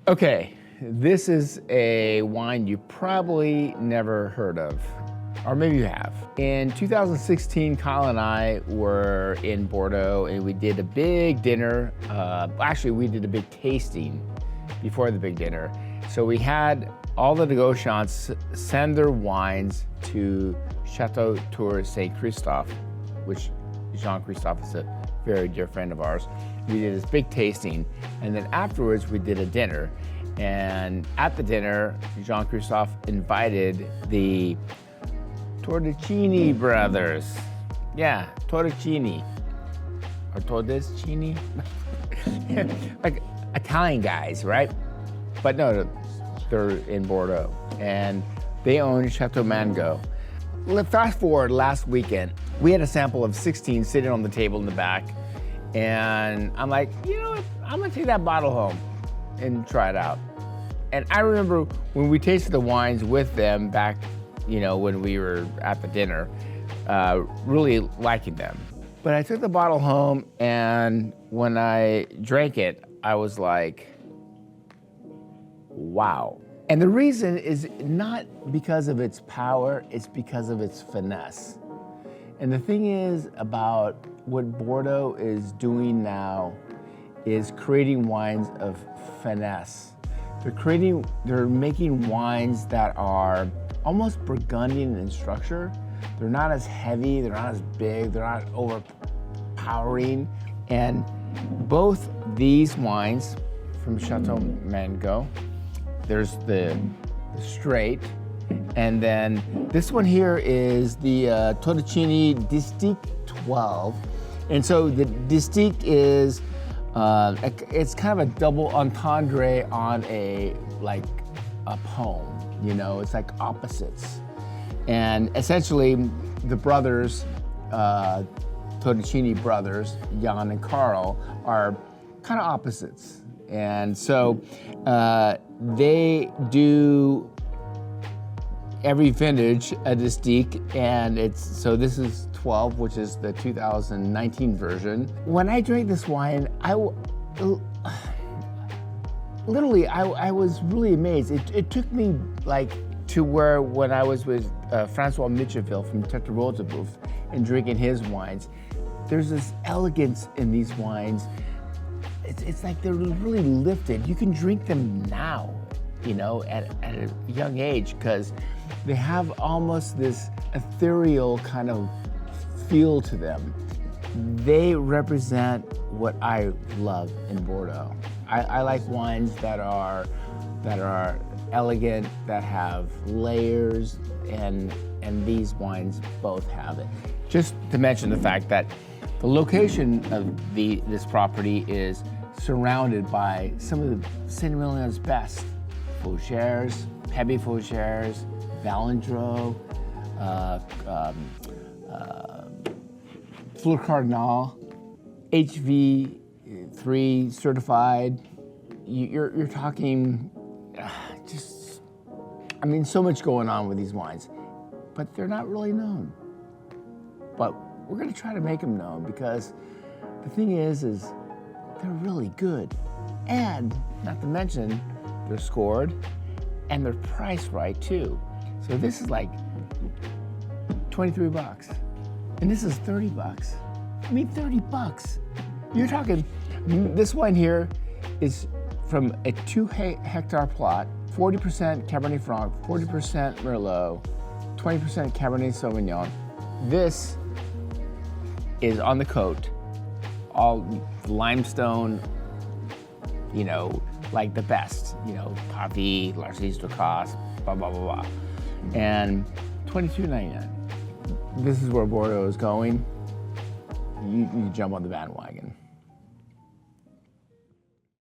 Okay, this is a wine you probably never heard of, or maybe you have. In 2016, Kyle and I were in Bordeaux and we did a big dinner. Actually, we did a big tasting before the big dinner. So we had all the negotiants send their wines to Chateau Tour St. Christophe, which Jean-Christophe is a very dear friend of ours. We did this big tasting, and then afterwards we did a dinner. And at the dinner, Jean-Christophe invited the Todeschini brothers. Yeah, Todeschini. Or Todeschini? Like Italian guys, right? But no, they're in Bordeaux. And they own Chateau Mangot. Let's fast forward last weekend. We had a sample of 16 sitting on the table in the back. And I'm like, you know what? I'm gonna take that bottle home and try it out. And I remember when we tasted the wines with them back, you know, when we were at the dinner, really liking them. But I took the bottle home, and when I drank it, I was like, wow. And the reason is not because of its power, it's because of its finesse. And the thing is about what Bordeaux is doing now is creating wines of finesse. They're making wines that are almost Burgundian in structure. They're not as heavy, they're not as big, they're not overpowering. And both these wines from Chateau Mangot, there's the straight, and then this one here is the Todeschini Distique 12. And so the Distique is, it's kind of a double entendre on a poem, you know, it's like opposites. And essentially the brothers, Todeschini brothers, Jan and Carl, are kind of opposites. And so they do every vintage a distique, and so this is 12, which is the 2019 version. When I drank this wine, I was really amazed. It took me to where when I was with Francois Micheville from Chateau and drinking his wines. There's this elegance in these wines. It's like they're really lifted. You can drink them now, you know, at a young age, because they have almost this ethereal kind of feel to them. They represent what I love in Bordeaux. I like wines that are elegant, that have layers, and these wines both have it. Just to mention the fact that the location of this property is surrounded by some of the Saint-Emilionn's best. Fougères, Pepe Fougères, Valandreau, Fleur Cardinal, HV3 certified. You're talking so much going on with these wines, but they're not really known. But we're gonna try to make them known, because the thing is they're really good. And not to mention, they're scored and they're priced right too. So this is like 23 bucks. And this is 30 bucks. I mean, 30 bucks. You're talking, this wine here is from a 2-hectare plot, 40% Cabernet Franc, 40% Merlot, 20% Cabernet Sauvignon. This is on the coat, all limestone, you know, like the best, you know, Papi, Larcis de Casse, blah, blah, blah, blah. And $22.99. This is where Bordeaux is going. You jump on the bandwagon.